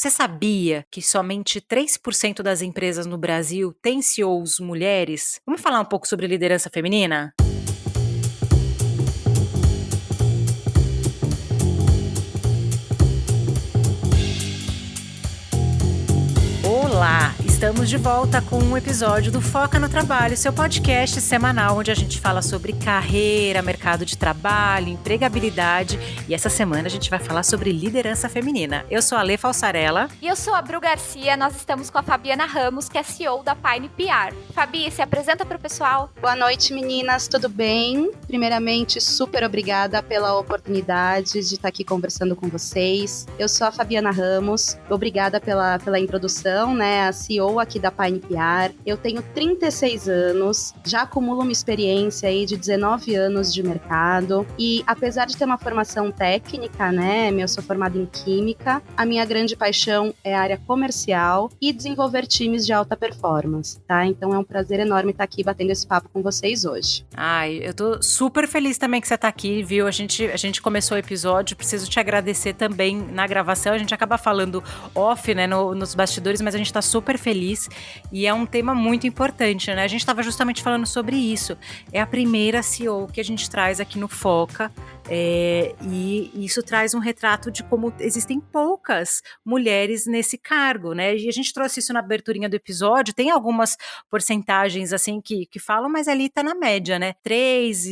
Você sabia que somente 3% das empresas no Brasil têm CEOs mulheres? Vamos falar um pouco sobre liderança feminina? Olá, estamos de volta com um episódio do Foca no Trabalho, seu podcast semanal onde a gente fala sobre carreira, mercado de trabalho, empregabilidade e essa semana a gente vai falar sobre liderança feminina. Eu sou a Lê Falsarella. E eu sou a Bru Garcia, nós estamos com a Fabiana Ramos, que é CEO da Pine PR. Fabi, se apresenta para o pessoal. Boa noite, meninas, tudo bem? Primeiramente, super obrigada pela oportunidade de estar aqui conversando com vocês. Eu sou a Fabiana Ramos, obrigada pela introdução, né? A CEO aqui da Pine PR. Eu tenho 36 anos, já acumulo uma experiência aí de 19 anos de mercado e apesar de ter uma formação técnica, né? Eu sou formada em Química, a minha grande paixão é a área comercial e desenvolver times de alta performance, tá? Então é um prazer enorme estar aqui batendo esse papo com vocês hoje. Ai, eu tô super feliz também que você tá aqui, viu? A gente começou o episódio, preciso te agradecer também na gravação, a gente acaba falando off, né, nos bastidores, mas a gente tá super feliz e é um tema muito importante, né? A gente tava justamente falando sobre isso, é a primeira CEO que a gente traz aqui no Foca, e isso traz um retrato de como existem poucas mulheres nesse cargo, né? E a gente trouxe isso na aberturinha do episódio, tem algumas porcentagens assim que falam, mas ali tá na média, né? 3,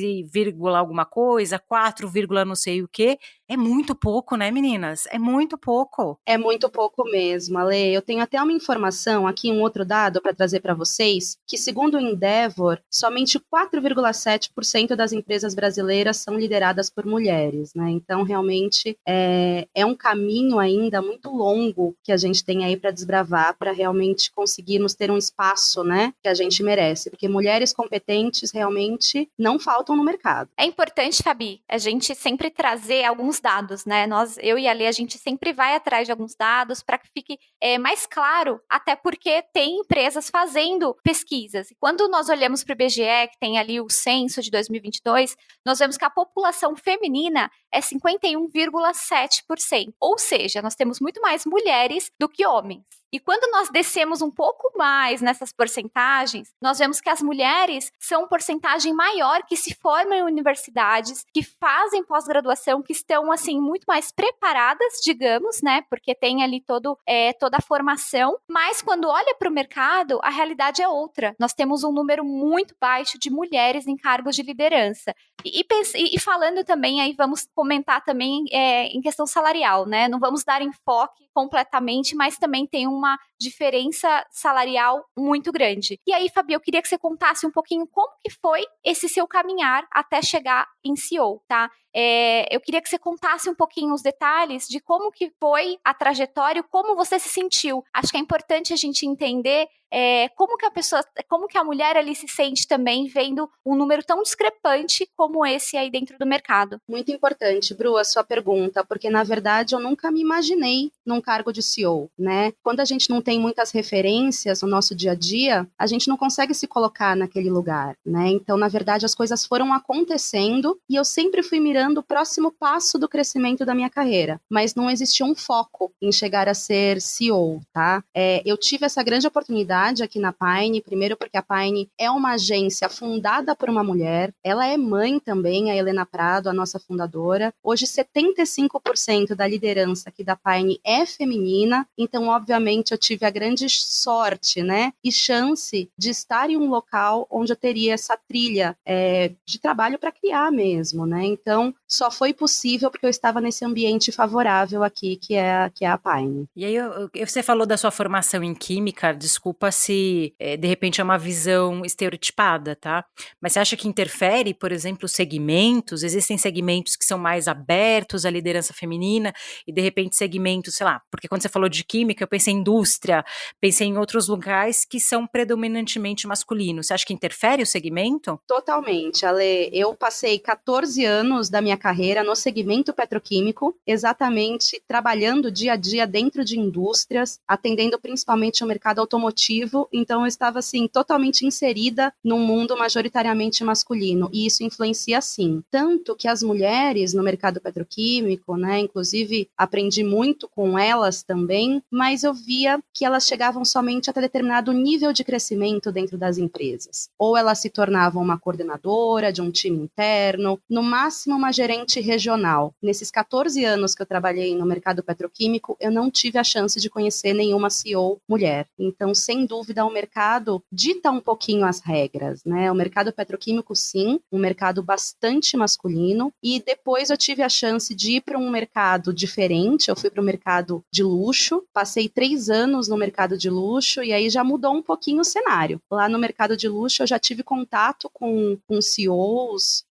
alguma coisa, 4, não sei o quê. É muito pouco, né, meninas? É muito pouco. É muito pouco mesmo, Ale. Eu tenho até uma informação aqui, um outro dado para trazer para vocês, que segundo o Endeavor, somente 4,7% das empresas brasileiras são lideradas por mulheres, né? Então, realmente, é um caminho ainda muito longo que a gente tem aí para desbravar, para realmente conseguirmos ter um espaço, né, que a gente merece, porque mulheres competentes realmente não faltam no mercado. É importante, Fabi, a gente sempre trazer alguns dados, né? Eu e a Lê, a gente sempre vai atrás de alguns dados para que fique mais claro, até porque tem empresas fazendo pesquisas. E quando nós olhamos para o IBGE, que tem ali o censo de 2022, nós vemos que a população feminina é 51,7%. Ou seja, nós temos muito mais mulheres do que homens. E quando nós descemos um pouco mais nessas porcentagens, nós vemos que as mulheres são porcentagem maior que se formam em universidades, que fazem pós-graduação, que estão, assim, muito mais preparadas, digamos, né? Porque tem ali toda a formação. Mas quando olha para o mercado, a realidade é outra. Nós temos um número muito baixo de mulheres em cargos de liderança. E falando também, aí vamos comentar também em questão salarial, né? Não vamos dar enfoque completamente, mas também tem uma diferença salarial muito grande. E aí, Fabi, eu queria que você contasse um pouquinho como que foi esse seu caminhar até chegar em CEO, tá? Eu queria que você contasse um pouquinho os detalhes de como que foi a trajetória, como você se sentiu. Acho que é importante a gente entender como que a mulher ali se sente também vendo um número tão discrepante como esse aí dentro do mercado. Muito importante, Bru, a sua pergunta, porque na verdade eu nunca me imaginei num cargo de CEO, né? Quando a gente não tem muitas referências no nosso dia a dia, a gente não consegue se colocar naquele lugar, né? Então, na verdade, as coisas foram acontecendo e eu sempre fui mirando o próximo passo do crescimento da minha carreira, mas não existia um foco em chegar a ser CEO, tá? Eu tive essa grande oportunidade aqui na Pine, primeiro porque a Pine é uma agência fundada por uma mulher, ela é mãe também, a Helena Prado, a nossa fundadora. Hoje, 75% da liderança aqui da Pine é feminina, então, obviamente, eu tive a grande sorte, né, e chance de estar em um local onde eu teria essa trilha de trabalho para criar mesmo, né? Então, só foi possível porque eu estava nesse ambiente favorável aqui, que é a Pine. E aí, você falou da sua formação em Química, desculpa se de repente é uma visão estereotipada, tá? Mas você acha que interfere, por exemplo, segmentos? Existem segmentos que são mais abertos à liderança feminina e de repente segmentos, sei lá, porque quando você falou de Química, eu pensei em indústria, pensei em outros lugares que são predominantemente masculinos. Você acha que interfere o segmento? Totalmente, Ale. Eu passei 14 anos da minha carreira no segmento petroquímico, exatamente trabalhando dia a dia dentro de indústrias, atendendo principalmente o mercado automotivo, então eu estava assim totalmente inserida num mundo majoritariamente masculino, e isso influencia sim, tanto que as mulheres no mercado petroquímico, né, inclusive aprendi muito com elas também, mas eu via que elas chegavam somente até determinado nível de crescimento dentro das empresas, ou elas se tornavam uma coordenadora de um time interno, no máximo uma gerente regional. Nesses 14 anos que eu trabalhei no mercado petroquímico, eu não tive a chance de conhecer nenhuma CEO mulher. Então, sem dúvida, o mercado dita um pouquinho as regras, né? O mercado petroquímico, sim, um mercado bastante masculino, e depois eu tive a chance de ir para um mercado diferente, eu fui para o mercado de luxo, passei 3 anos no mercado de luxo, e aí já mudou um pouquinho o cenário. Lá no mercado de luxo, eu já tive contato com CEOs,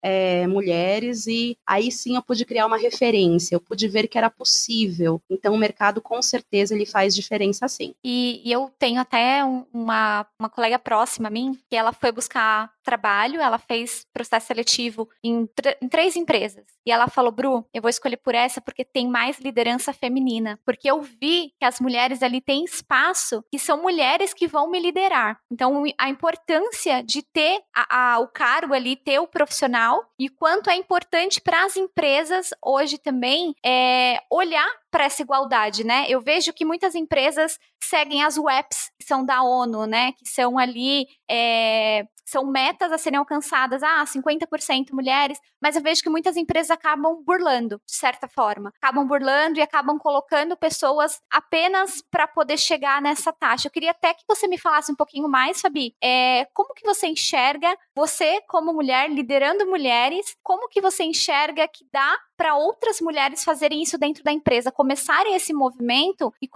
mulheres, e aí sim eu pude criar uma referência, eu pude ver que era possível. Então, o mercado, com certeza, ele faz diferença sim. E eu tenho até uma colega próxima a mim, que ela foi buscar trabalho, ela fez processo seletivo em 3 empresas. E ela falou, Bru, eu vou escolher por essa porque tem mais liderança feminina. Porque eu vi que as mulheres ali têm espaço, que são mulheres que vão me liderar. Então, a importância de ter o cargo ali, ter o profissional, e quanto é importante para as empresas hoje também olhar para essa igualdade, né? Eu vejo que muitas empresas seguem as WEPs, que são da ONU, né? Que são ali, são metas a serem alcançadas, 50% mulheres, mas eu vejo que muitas empresas acabam burlando, de certa forma. Acabam burlando e acabam colocando pessoas apenas para poder chegar nessa taxa. Eu queria até que você me falasse um pouquinho mais, Fabi, como que você enxerga, você como mulher, liderando mulheres, como que você enxerga que dá para outras mulheres fazerem isso dentro da empresa, começarem esse movimento e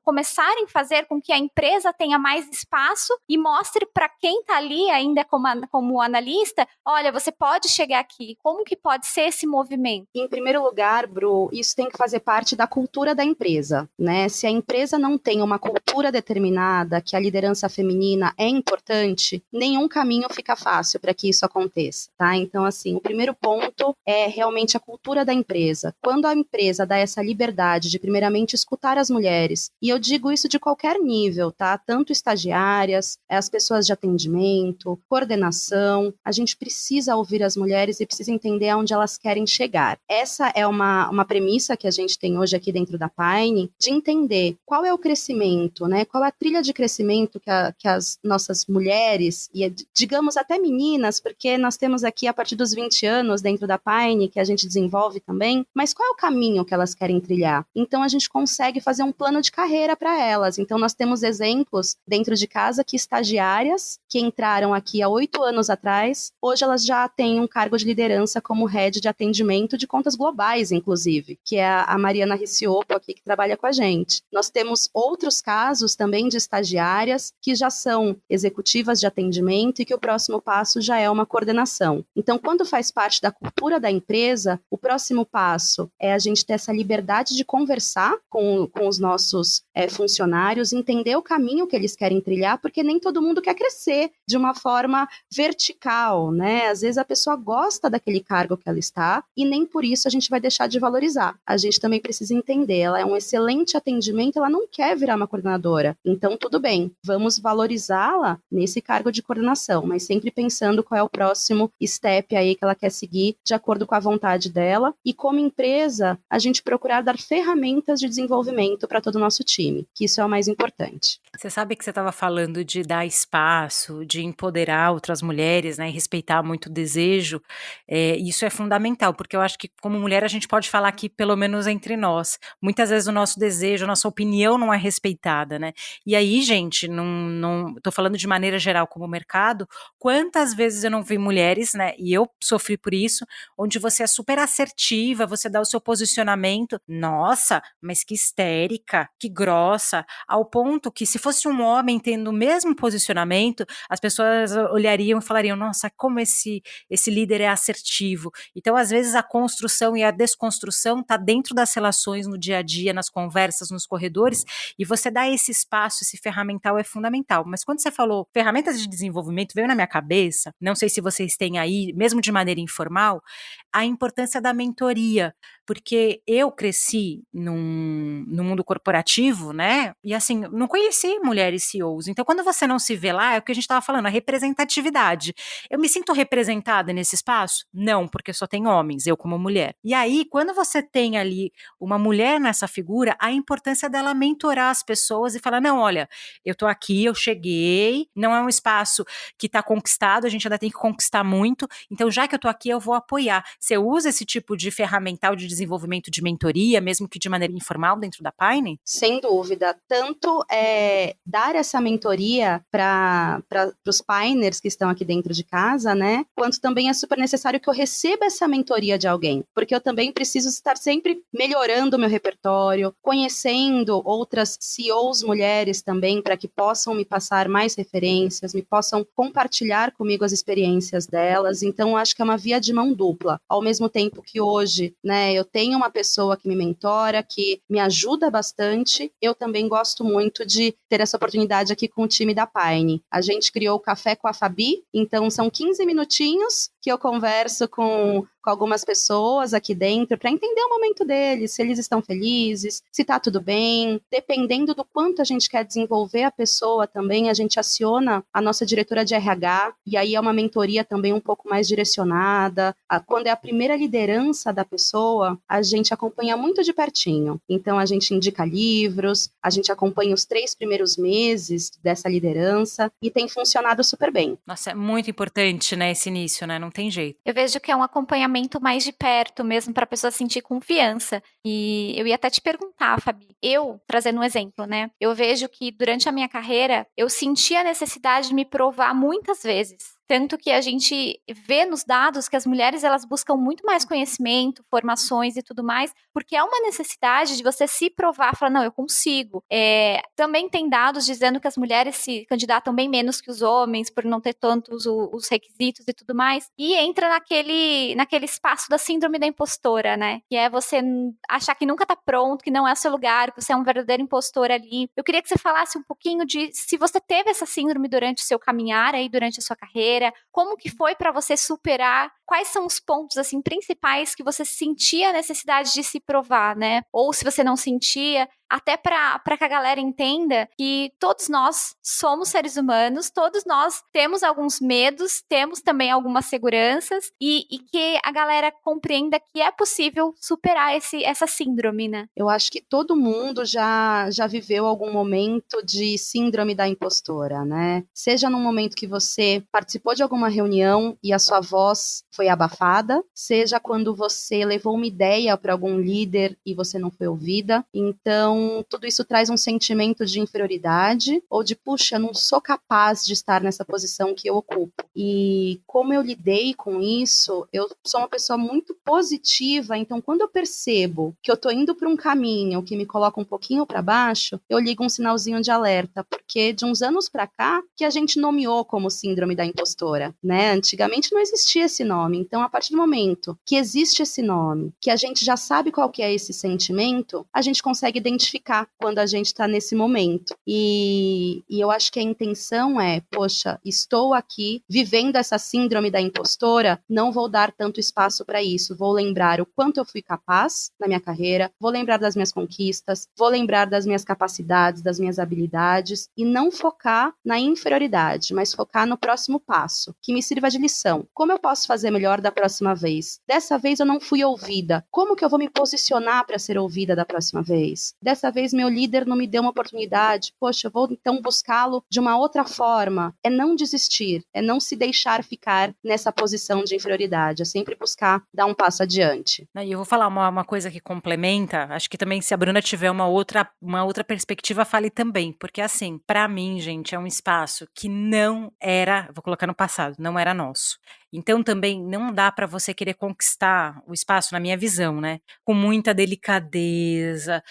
começarem a fazer com que a empresa tenha mais espaço e mostre para quem está ali ainda como analista, olha, você pode chegar aqui, como que pode ser esse movimento? Em primeiro lugar, Bru, isso tem que fazer parte da cultura da empresa, né? Se a empresa não tem uma cultura determinada, que a liderança feminina é importante, nenhum caminho fica fácil para que isso aconteça, tá? Então, assim, o primeiro ponto é realmente a cultura da empresa. Quando a empresa dá essa liberdade de, primeiramente, escutar as mulheres, e eu digo isso de qualquer nível, tá? Tanto estagiárias, as pessoas de atendimento, coordenação, a gente precisa ouvir as mulheres e precisa entender aonde elas querem chegar. Essa é uma premissa que a gente tem hoje aqui dentro da Pine, de entender qual é o crescimento, né? Qual é a trilha de crescimento que as nossas mulheres, e digamos até meninas, porque nós temos aqui a partir dos 20 anos dentro da Pine, que a gente desenvolve também, mas qual é o caminho que elas querem trilhar? Então a gente consegue fazer um plano de carreira para elas. Então nós temos exemplos dentro de casa que estagiárias que entraram aqui há 8 anos atrás, hoje elas já têm um cargo de liderança como head de atendimento de contas globais, inclusive, que é a Mariana Riciopo aqui que trabalha com a gente. Nós temos outros casos também de estagiárias que já são executivas de atendimento e que o próximo passo já é uma coordenação. Então, quando faz parte da cultura da empresa, o próximo passo é a gente ter essa liberdade de conversar com os nossos funcionários, entender o caminho que eles querem trilhar, porque nem todo mundo quer crescer de uma forma vertical, né? Às vezes a pessoa gosta daquele cargo que ela está e nem por isso a gente vai deixar de valorizar. A gente também precisa entender, ela é um excelente atendimento, ela não quer virar uma coordenadora. Então, tudo bem, vamos valorizá-la nesse cargo de coordenação, mas sempre pensando qual é o próximo step aí que ela quer seguir de acordo com a vontade dela, e como empresa, a gente procurar dar ferramentas de desenvolvimento para todo o nosso time, que isso é o mais importante. Você sabe que você estava falando de dar espaço, de empoderar outras mulheres, né, e respeitar muito o desejo, isso é fundamental, porque eu acho que como mulher a gente pode falar aqui, pelo menos entre nós, muitas vezes o nosso desejo, a nossa opinião não é respeitada, né, e aí, gente, não tô falando de maneira geral como mercado, quantas vezes eu não vi mulheres, né, e eu sofri por isso, onde você é super assertiva, você dá o seu posicionamento, nossa, mas que histérica, que grossa, ao ponto que se fosse um homem tendo o mesmo posicionamento, as pessoas olhariam e falariam, nossa, como esse líder é assertivo. Então, às vezes, a construção e a desconstrução está dentro das relações no dia a dia, nas conversas, nos corredores, e você dá esse espaço, esse ferramental é fundamental. Mas quando você falou ferramentas de desenvolvimento, veio na minha cabeça, não sei se vocês têm aí, mesmo de maneira informal, a importância da mentoria, porque eu cresci no mundo corporativo, né? E assim, não conheci mulheres CEOs. Então, quando você não se vê lá, é o que a gente estava falando, a representatividade. Eu me sinto representada nesse espaço? Não, porque só tem homens, eu como mulher. E aí, quando você tem ali uma mulher nessa figura, a importância dela mentorar as pessoas e falar: não, olha, eu tô aqui, eu cheguei, não é um espaço que tá conquistado, a gente ainda tem que conquistar muito, então já que eu tô aqui, eu vou apoiar. Você usa esse tipo de ferramental de desenvolvimento de mentoria, mesmo que de maneira informal dentro da Pine? Sem dúvida. Tanto dar essa mentoria para os Piners que estão aqui dentro de casa, né? Quanto também é super necessário que eu receba essa mentoria de alguém. Porque eu também preciso estar sempre melhorando o meu repertório, conhecendo outras CEOs mulheres também, para que possam me passar mais referências, me possam compartilhar comigo as experiências delas. Então, acho que é uma via de mão dupla. Ao mesmo tempo que hoje, né, eu tenho uma pessoa que me mentora, que me ajuda bastante, eu também gosto muito de ter essa oportunidade aqui com o time da Pine. A gente criou o Café com a Fabi, então são 15 minutinhos que eu converso com algumas pessoas aqui dentro para entender o momento deles, se eles estão felizes, se tá tudo bem. Dependendo do quanto a gente quer desenvolver a pessoa também, a gente aciona a nossa diretora de RH, e aí é uma mentoria também um pouco mais direcionada. Quando é a primeira liderança da pessoa, a gente acompanha muito de pertinho. Então, a gente indica livros, a gente acompanha os 3 primeiros meses dessa liderança e tem funcionado super bem. Nossa, é muito importante, né, esse início, né? Não tem jeito. Eu vejo que é um acompanhamento mais de perto mesmo para a pessoa sentir confiança. E eu ia até te perguntar, Fabi, eu, trazendo um exemplo, né? Eu vejo que durante a minha carreira, eu senti a necessidade de me provar muitas vezes. Tanto que a gente vê nos dados que as mulheres elas buscam muito mais conhecimento, formações e tudo mais, porque é uma necessidade de você se provar, falar, não, eu consigo. Também tem dados dizendo que as mulheres se candidatam bem menos que os homens, por não ter tantos os requisitos e tudo mais, e entra naquele espaço da síndrome da impostora, né? Que é você achar que nunca tá pronto, que não é o seu lugar, que você é um verdadeiro impostor ali. Eu queria que você falasse um pouquinho de se você teve essa síndrome durante o seu caminhar aí, durante a sua carreira, como que foi para você superar? Quais são os pontos assim principais que você sentia a necessidade de se provar, né? Ou se você não sentia, até para que a galera entenda que todos nós somos seres humanos, todos nós temos alguns medos, temos também algumas seguranças e que a galera compreenda que é possível superar essa síndrome, né? Eu acho que todo mundo já viveu algum momento de síndrome da impostora, né? Seja num momento que você participou de alguma reunião e a sua voz foi abafada, seja quando você levou uma ideia para algum líder e você não foi ouvida. Então, tudo isso traz um sentimento de inferioridade ou de, puxa, eu não sou capaz de estar nessa posição que eu ocupo. E como eu lidei com isso, eu sou uma pessoa muito positiva, então quando eu percebo que eu tô indo para um caminho que me coloca um pouquinho para baixo, eu ligo um sinalzinho de alerta, porque de uns anos para cá que a gente nomeou como síndrome da impostora, né? Antigamente não existia esse nome, então a partir do momento que existe esse nome, que a gente já sabe qual que é esse sentimento, a gente consegue identificar quando a gente está nesse momento. E eu acho que a intenção é, poxa, estou aqui vivendo essa síndrome da impostora, não vou dar tanto espaço para isso, vou lembrar o quanto eu fui capaz na minha carreira, vou lembrar das minhas conquistas, vou lembrar das minhas capacidades, das minhas habilidades e não focar na inferioridade, mas focar no próximo passo, que me sirva de lição. Como eu posso fazer melhor da próxima vez? Dessa vez eu não fui ouvida. Como que eu vou me posicionar para ser ouvida da próxima vez? Dessa vez meu líder não me deu uma oportunidade. Poxa, eu vou então buscá-lo de uma outra forma. É não desistir, é não se deixar ficar nessa posição de inferioridade, é sempre buscar dar um passo adiante. E eu vou falar uma coisa que complementa, acho que também se a Bruna tiver uma outra perspectiva, fale também, porque assim, pra mim, gente, é um espaço que não era, vou colocar no passado, não era nosso. Então também não dá pra você querer conquistar o espaço, na minha visão, né, com muita delicadeza,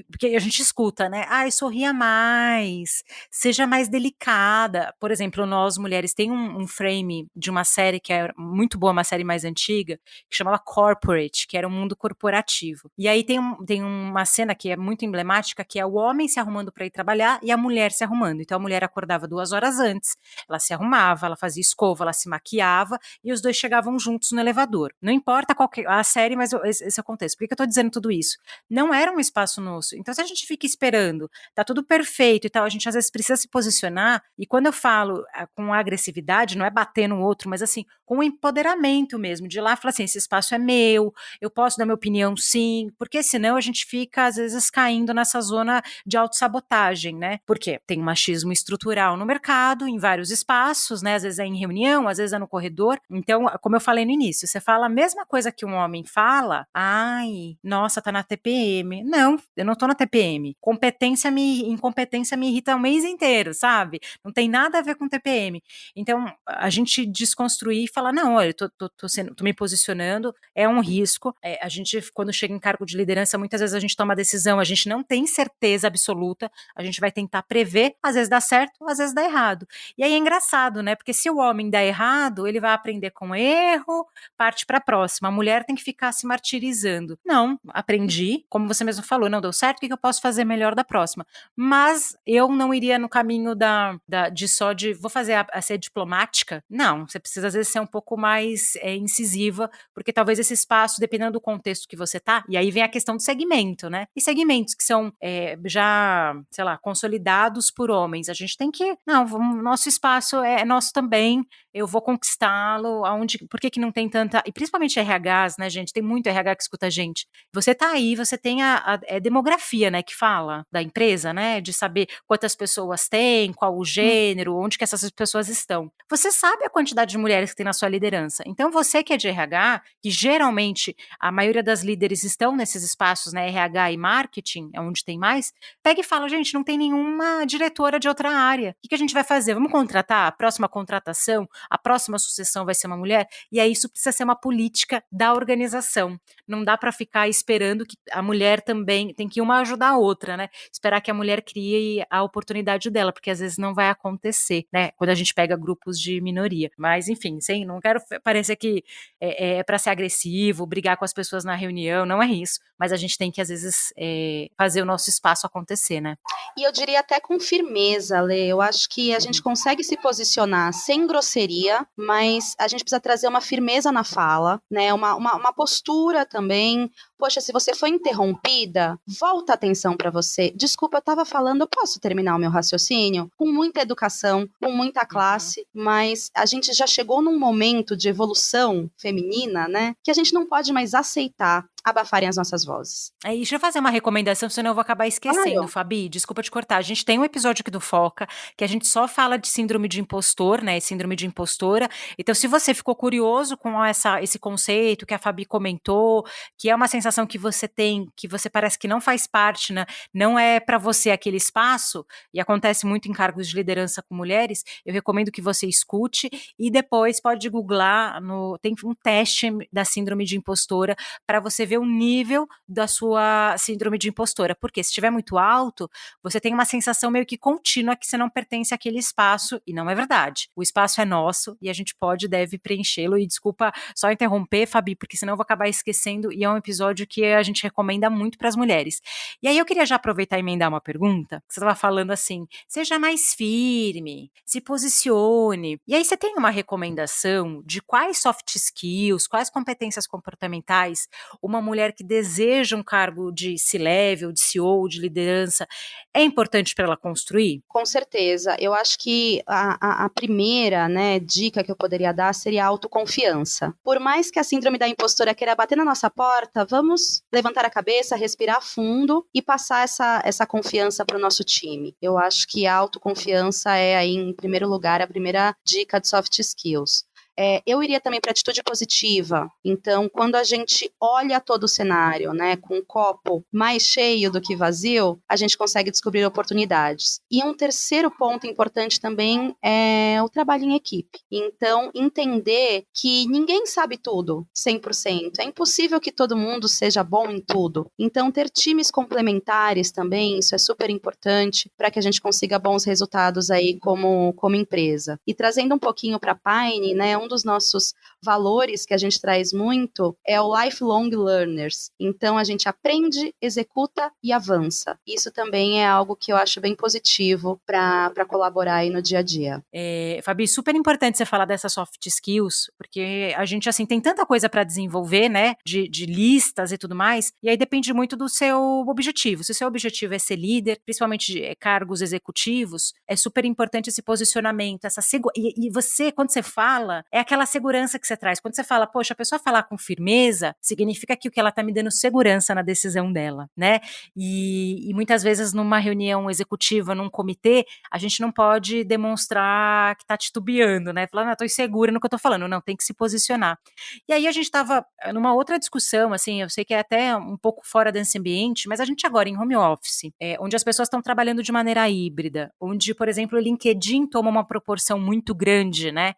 porque a gente escuta, né, sorria mais, seja mais delicada. Por exemplo, nós mulheres tem um frame de uma série que é muito boa, uma série mais antiga, que chamava Corporate, que era um mundo corporativo. E aí tem uma cena que é muito emblemática, que é o homem se arrumando para ir trabalhar e a mulher se arrumando. Então a mulher acordava 2 horas antes, ela se arrumava, ela fazia escova, ela se maquiava, maquiava e os dois chegavam juntos no elevador. Não importa qual a série, mas esse é o contexto. Por que eu tô dizendo tudo isso? Não era um espaço nosso. Então, se a gente fica esperando, tá tudo perfeito e tal, a gente às vezes precisa se posicionar, e quando eu falo com agressividade, não é bater no outro, mas assim, com empoderamento mesmo, de ir lá e falar assim, esse espaço é meu, eu posso dar minha opinião sim, porque senão a gente fica às vezes caindo nessa zona de autossabotagem, né? Porque tem um machismo estrutural no mercado, em vários espaços, né? Às vezes é em reunião, às vezes é no corredor. Então, como eu falei no início, você fala a mesma coisa que um homem fala, ai, nossa, tá na TPM. Não, eu não tô na TPM. Incompetência me irrita o mês inteiro, sabe? Não tem nada a ver com TPM. Então, a gente desconstruir e falar, não, olha, eu tô me posicionando, é um risco. A gente, quando chega em cargo de liderança, muitas vezes a gente toma decisão, a gente não tem certeza absoluta, a gente vai tentar prever, às vezes dá certo, às vezes dá errado. E aí é engraçado, né? Porque se o homem dá errado, ele vai aprender com erro, parte para a próxima. A mulher tem que ficar se martirizando. Não, aprendi, como você mesmo falou, não deu certo, o que eu posso fazer melhor da próxima? Mas eu não iria no caminho de vou fazer a ser diplomática. Não, você precisa às vezes ser um pouco mais incisiva, porque talvez esse espaço, dependendo do contexto que você tá, e aí vem a questão do segmento, né? E segmentos que são já, sei lá, consolidados por homens, a gente tem que, não, nosso espaço é nosso também, eu vou conquistá-lo, por que não tem tanta, e principalmente RHs, né, gente, tem muito RH que escuta a gente, você tá aí, você tem a demografia, né, que fala da empresa, né, de saber quantas pessoas tem, qual o gênero, onde que essas pessoas estão. Você sabe a quantidade de mulheres que tem na sua liderança, então você que é de RH, que geralmente a maioria das líderes estão nesses espaços, né, RH e marketing, é onde tem mais, pega e fala, gente, não tem nenhuma diretora de outra área, o que a gente vai fazer? Vamos contratar? A próxima contratação, a próxima sucessão vai ser uma mulher? E aí isso precisa ser uma política da organização, não dá para ficar esperando que a mulher também, tem que uma ajudar a outra, né, esperar que a mulher crie a oportunidade dela, porque às vezes não vai acontecer, né, quando a gente pega grupos de minoria, mas enfim, não quero parecer que é para ser agressivo, brigar com as pessoas na reunião, não é isso, mas a gente tem que às vezes fazer o nosso espaço acontecer, né. E eu diria até com firmeza, Lê, eu acho que a gente consegue se posicionar sem grosseria, mas a gente precisa trazer uma firmeza na fala, né, uma postura também. Poxa, se você foi interrompida, volta a atenção para você. Desculpa, eu estava falando, eu posso terminar o meu raciocínio? Com muita educação, com muita classe, mas a gente já chegou num momento de evolução feminina, né, que a gente não pode mais aceitar abafarem as nossas vozes. Deixa eu fazer uma recomendação, senão eu vou acabar esquecendo, Fabi, desculpa te cortar. A gente tem um episódio aqui do Foca, que a gente só fala de síndrome de impostor, né, síndrome de impostora. Então, se você ficou curioso com esse conceito que a Fabi comentou, que é uma sensação que você tem, que você parece que não faz parte, né, não é para você aquele espaço, e acontece muito em cargos de liderança com mulheres, eu recomendo que você escute e depois pode googlar, tem um teste da síndrome de impostora para você ver o nível da sua síndrome de impostora, porque se estiver muito alto, você tem uma sensação meio que contínua que você não pertence àquele espaço, e não é verdade. O espaço é nosso e a gente pode e deve preenchê-lo, e desculpa só interromper, Fabi, porque senão eu vou acabar esquecendo, e é um episódio que a gente recomenda muito para as mulheres. E aí eu queria já aproveitar e emendar uma pergunta, que você estava falando assim, seja mais firme, se posicione, e aí você tem uma recomendação de quais soft skills, quais competências comportamentais uma mulher que deseja um cargo de C-level, de CEO, de liderança, é importante para ela construir? Com certeza. Eu acho que a primeira, né, dica que eu poderia dar seria a autoconfiança. Por mais que a síndrome da impostora queira bater na nossa porta, vamos levantar a cabeça, respirar fundo e passar essa confiança para o nosso time. Eu acho que a autoconfiança é aí, em primeiro lugar, a primeira dica de soft skills. Eu iria também para atitude positiva. Então, quando a gente olha todo o cenário, né, com um copo mais cheio do que vazio, a gente consegue descobrir oportunidades. E um terceiro ponto importante também é o trabalho em equipe. Então, entender que ninguém sabe tudo 100%. É impossível que todo mundo seja bom em tudo. Então, ter times complementares também, isso é super importante para que a gente consiga bons resultados aí como empresa. E trazendo um pouquinho para a Pine, né, um dos nossos valores que a gente traz muito é o lifelong learners. Então, a gente aprende, executa e avança. Isso também é algo que eu acho bem positivo para colaborar aí no dia a dia. Fabi, super importante você falar dessas soft skills, porque a gente, assim, tem tanta coisa para desenvolver, né, de listas e tudo mais, e aí depende muito do seu objetivo. Se o seu objetivo é ser líder, principalmente de cargos executivos, é super importante esse posicionamento, e você, quando você fala, é aquela segurança que você traz. Quando você fala, poxa, a pessoa falar com firmeza, significa que o que ela tá me dando segurança na decisão dela, né? E muitas vezes numa reunião executiva, num comitê, a gente não pode demonstrar que tá titubeando, né? Falar, não, tô insegura no que eu tô falando. Não, tem que se posicionar. E aí a gente tava numa outra discussão, assim, eu sei que é até um pouco fora desse ambiente, mas a gente agora em home office, onde as pessoas estão trabalhando de maneira híbrida, onde, por exemplo, o LinkedIn toma uma proporção muito grande, né?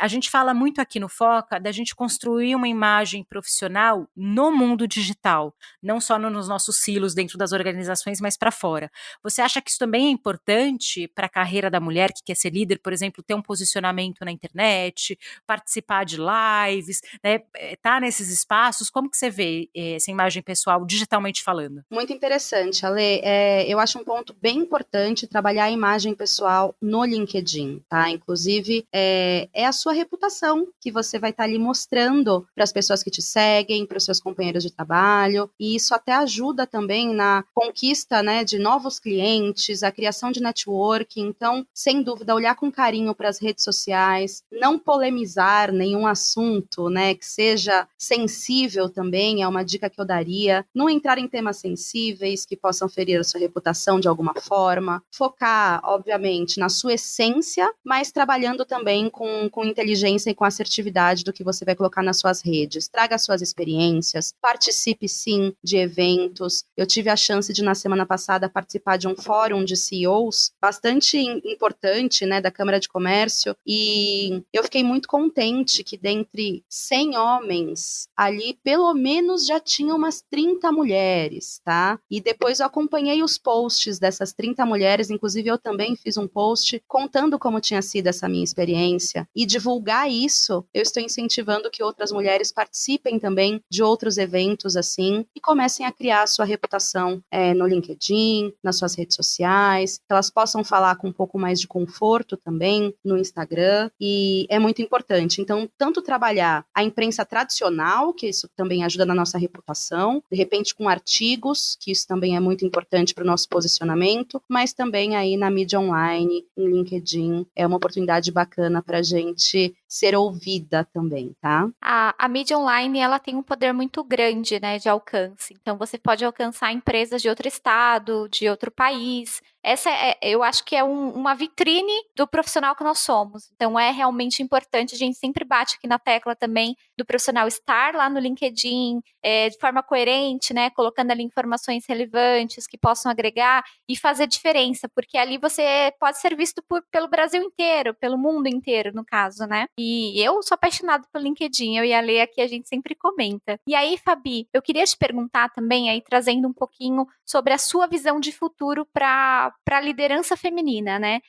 A gente fala muito aqui no Foca da gente construir uma imagem profissional no mundo digital, não só nos nossos silos dentro das organizações, mas para fora. Você acha que isso também é importante para a carreira da mulher que quer ser líder, por exemplo, ter um posicionamento na internet, participar de lives, né, tá nesses espaços? Como que você vê essa imagem pessoal digitalmente falando? Muito interessante, Ale. Eu acho um ponto bem importante trabalhar a imagem pessoal no LinkedIn, tá? Inclusive, é a sua reputação que você vai estar ali mostrando para as pessoas que te seguem, para os seus companheiros de trabalho, e isso até ajuda também na conquista, né, de novos clientes, a criação de networking. Então, sem dúvida, olhar com carinho para as redes sociais, não polemizar nenhum assunto, né, que seja sensível também, é uma dica que eu daria. Não entrar em temas sensíveis que possam ferir a sua reputação de alguma forma. Focar, obviamente, na sua essência, mas trabalhando também com inteligência e com assertividade do que você vai colocar nas suas redes. Traga suas experiências, participe sim de eventos. Eu tive a chance de, na semana passada, participar de um fórum de CEOs bastante importante, né, da Câmara de Comércio, e eu fiquei muito contente que dentre 100 homens, ali pelo menos já tinha umas 30 mulheres, tá? E depois eu acompanhei os posts dessas 30 mulheres, inclusive eu também fiz um post contando como tinha sido essa minha experiência, e divulgar isso, eu estou incentivando que outras mulheres participem também de outros eventos assim, e comecem a criar a sua reputação no LinkedIn, nas suas redes sociais, que elas possam falar com um pouco mais de conforto também no Instagram, e é muito importante. Então, tanto trabalhar a imprensa tradicional, que isso também ajuda na nossa reputação, de repente com artigos, que isso também é muito importante para o nosso posicionamento, mas também aí na mídia online, em LinkedIn, é uma oportunidade bacana para a gente ser ouvida também, tá? A mídia online, ela tem um poder muito grande, né, de alcance. Então, você pode alcançar empresas de outro estado, de outro país. Essa eu acho que é uma vitrine do profissional que nós somos. Então, é realmente importante, a gente sempre bate aqui na tecla também do profissional estar lá no LinkedIn, de forma coerente, né, colocando ali informações relevantes que possam agregar e fazer diferença, porque ali você pode ser visto pelo Brasil inteiro, pelo mundo inteiro, no caso, né? E eu sou apaixonada pelo LinkedIn, eu e a Lê aqui, a gente sempre comenta. E aí, Fabi, eu queria te perguntar também, aí trazendo um pouquinho sobre a sua visão de futuro para a liderança feminina, né?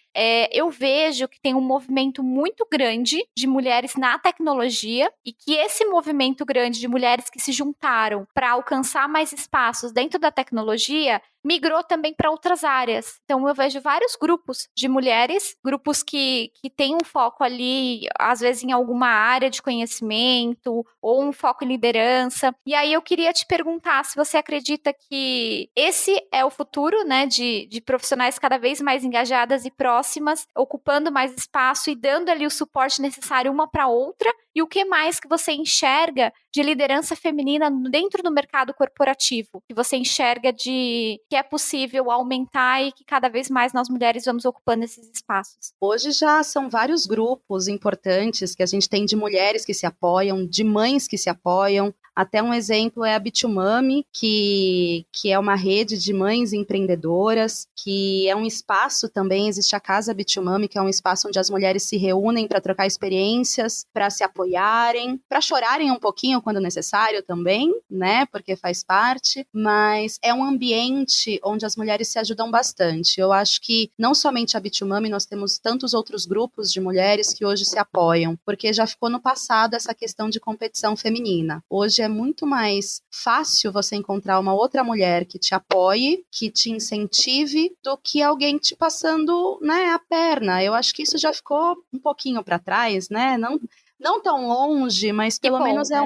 Eu vejo que tem um movimento muito grande de mulheres na tecnologia e que esse movimento grande de mulheres que se juntaram para alcançar mais espaços dentro da tecnologia migrou também para outras áreas. Então, eu vejo vários grupos de mulheres, grupos que têm um foco ali, às vezes em alguma área de conhecimento, ou um foco em liderança. E aí, eu queria te perguntar se você acredita que esse é o futuro, né, de profissionais cada vez mais engajadas e próximas, ocupando mais espaço e dando ali o suporte necessário uma para outra, e o que mais que você enxerga de liderança feminina dentro do mercado corporativo, que você enxerga que é possível aumentar e que cada vez mais nós mulheres vamos ocupando esses espaços? Hoje já são vários grupos importantes que a gente tem de mulheres que se apoiam, de mães que se apoiam. Até um exemplo é a Bitumami, que é uma rede de mães empreendedoras, que é um espaço também, existe a Casa Bitumami, que é um espaço onde as mulheres se reúnem para trocar experiências, para se apoiarem, para chorarem um pouquinho quando necessário também, né? Porque faz parte, mas é um ambiente onde as mulheres se ajudam bastante. Eu acho que não somente a Bitumami, nós temos tantos outros grupos de mulheres que hoje se apoiam, porque já ficou no passado essa questão de competição feminina. Hoje é muito mais fácil você encontrar uma outra mulher que te apoie, que te incentive, do que alguém te passando, né, a perna. Eu acho que isso já ficou um pouquinho para trás, né? Não tão longe, mas pelo menos é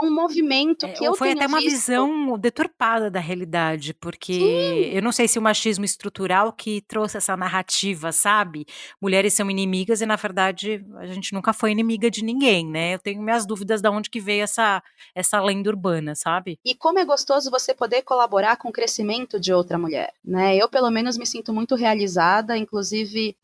um movimento que eu Foi tenho até uma visto. visão deturpada da realidade, porque eu não sei se o machismo estrutural que trouxe essa narrativa, sabe? Mulheres são inimigas e, na verdade, a gente nunca foi inimiga de ninguém, né? Eu tenho minhas dúvidas de onde que veio essa lenda urbana, sabe? E como é gostoso você poder colaborar com o crescimento de outra mulher, né? Eu, pelo menos, me sinto muito realizada, inclusive,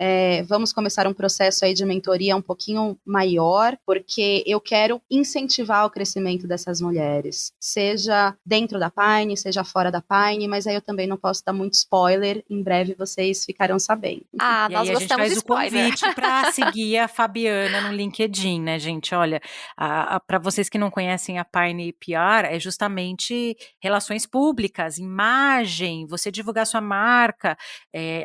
vamos começar um processo aí de mentoria um pouquinho maior, porque eu quero incentivar o crescimento dessas mulheres, seja dentro da Pine, seja fora da Pine, mas aí eu também não posso dar muito spoiler, em breve vocês ficarão sabendo. Ah, E nós aí a gente gostamos faz de o spoiler. convite para seguir a Fabiana no LinkedIn, né, gente? Olha, para vocês que não conhecem a Pine PR, é justamente relações públicas, imagem, você divulgar sua marca.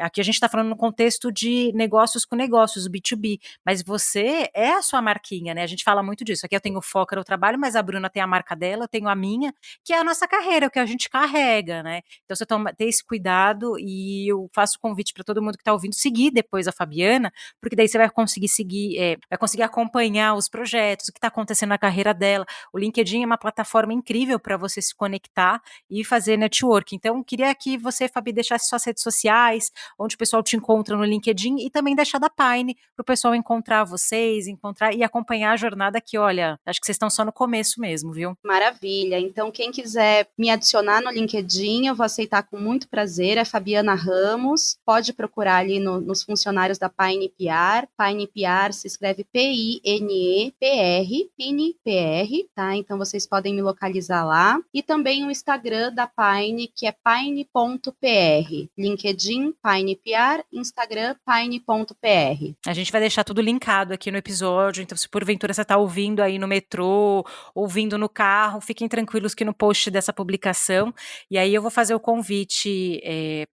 Aqui a gente está falando no contexto de negócios com negócios, B2B, mas você é a sua marquinha, né? A gente fala muito disso. Aqui eu tenho o Foca no Trabalho, mas a Bruna tem a marca dela, eu tenho a minha, que é a nossa carreira, o que a gente carrega, né? Então você ter esse cuidado, e eu faço convite para todo mundo que está ouvindo seguir depois a Fabiana, porque daí você vai conseguir seguir, vai conseguir acompanhar os projetos, o que está acontecendo na carreira dela. O LinkedIn é uma plataforma incrível para você se conectar e fazer network. Então, queria que você, Fabi, deixasse suas redes sociais, onde o pessoal te encontra no LinkedIn, e também deixar da Pine para o pessoal encontrar vocês, encontrar e acompanhar a jornada que, olha, acho que vocês estão só no começo mesmo, viu? Maravilha. Então, quem quiser me adicionar no LinkedIn, eu vou aceitar com muito prazer. É Fabiana Ramos. Pode procurar ali nos funcionários da Pine PR. Pine PR se escreve P-I-N-E-P-R, Pine PR, tá? Então, vocês podem me localizar lá. E também o Instagram da Pine, que é pine.pr. LinkedIn, Pine PR. Instagram, pine.pr. A gente vai deixar tudo linkado aqui no episódio, então se porventura você está ouvindo aí no metrô, ouvindo no carro, fiquem tranquilos que no post dessa publicação, e aí eu vou fazer o convite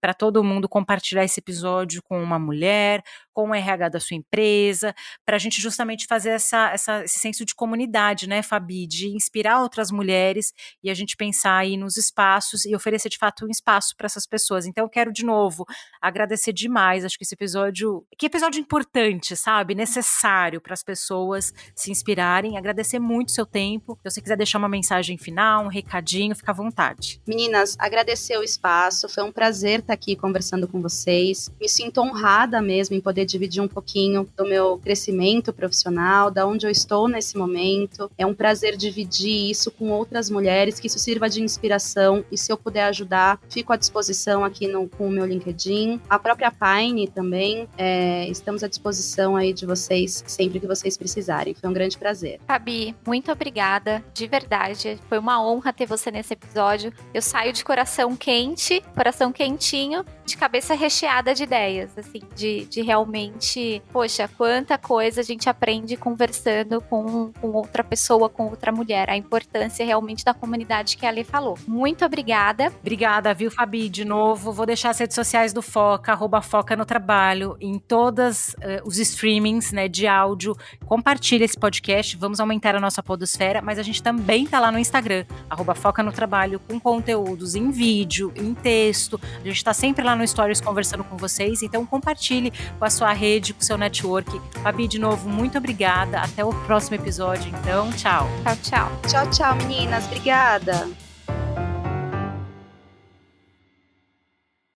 para todo mundo compartilhar esse episódio com uma mulher, com o RH da sua empresa, para a gente justamente fazer esse senso de comunidade, né, Fabi, de inspirar outras mulheres e a gente pensar aí nos espaços e oferecer de fato um espaço para essas pessoas. Então eu quero de novo agradecer demais, acho que esse episódio, que episódio importante, sabe, necessário para as pessoas se inspirarem, agradecer muito o seu tempo. Se você quiser deixar uma mensagem final, um recadinho, fica à vontade. Meninas, agradecer o espaço, foi um prazer estar aqui conversando com vocês, me sinto honrada mesmo em poder dividir um pouquinho do meu crescimento profissional, da onde eu estou nesse momento, é um prazer dividir isso com outras mulheres, que isso sirva de inspiração, e se eu puder ajudar, fico à disposição aqui com o meu LinkedIn, a própria Pine também, estamos à disposição aí de vocês, sempre que vocês precisarem, foi um grande prazer. Fabi, muito obrigada, de verdade, foi uma honra ter você nesse episódio, eu saio de coração quente, coração quentinho, de cabeça recheada de ideias, assim, de realmente, poxa, quanta coisa a gente aprende conversando com outra pessoa, com outra mulher, a importância realmente da comunidade que a Lê falou. Muito obrigada. Obrigada, viu, Fabi, de novo, vou deixar as redes sociais do Foca, @Foca no Trabalho, em todos os streamings, né, de áudio. Compartilha esse podcast, vamos aumentar a nossa podosfera, mas a gente também tá lá no Instagram, @Foca no Trabalho, com conteúdos em vídeo, em texto, a gente tá sempre lá no Stories conversando com vocês, então compartilhe com a sua rede, com o seu network. Fabi, de novo, muito obrigada, até o próximo episódio, então, tchau. Tchau, tchau. Tchau, tchau, meninas, obrigada.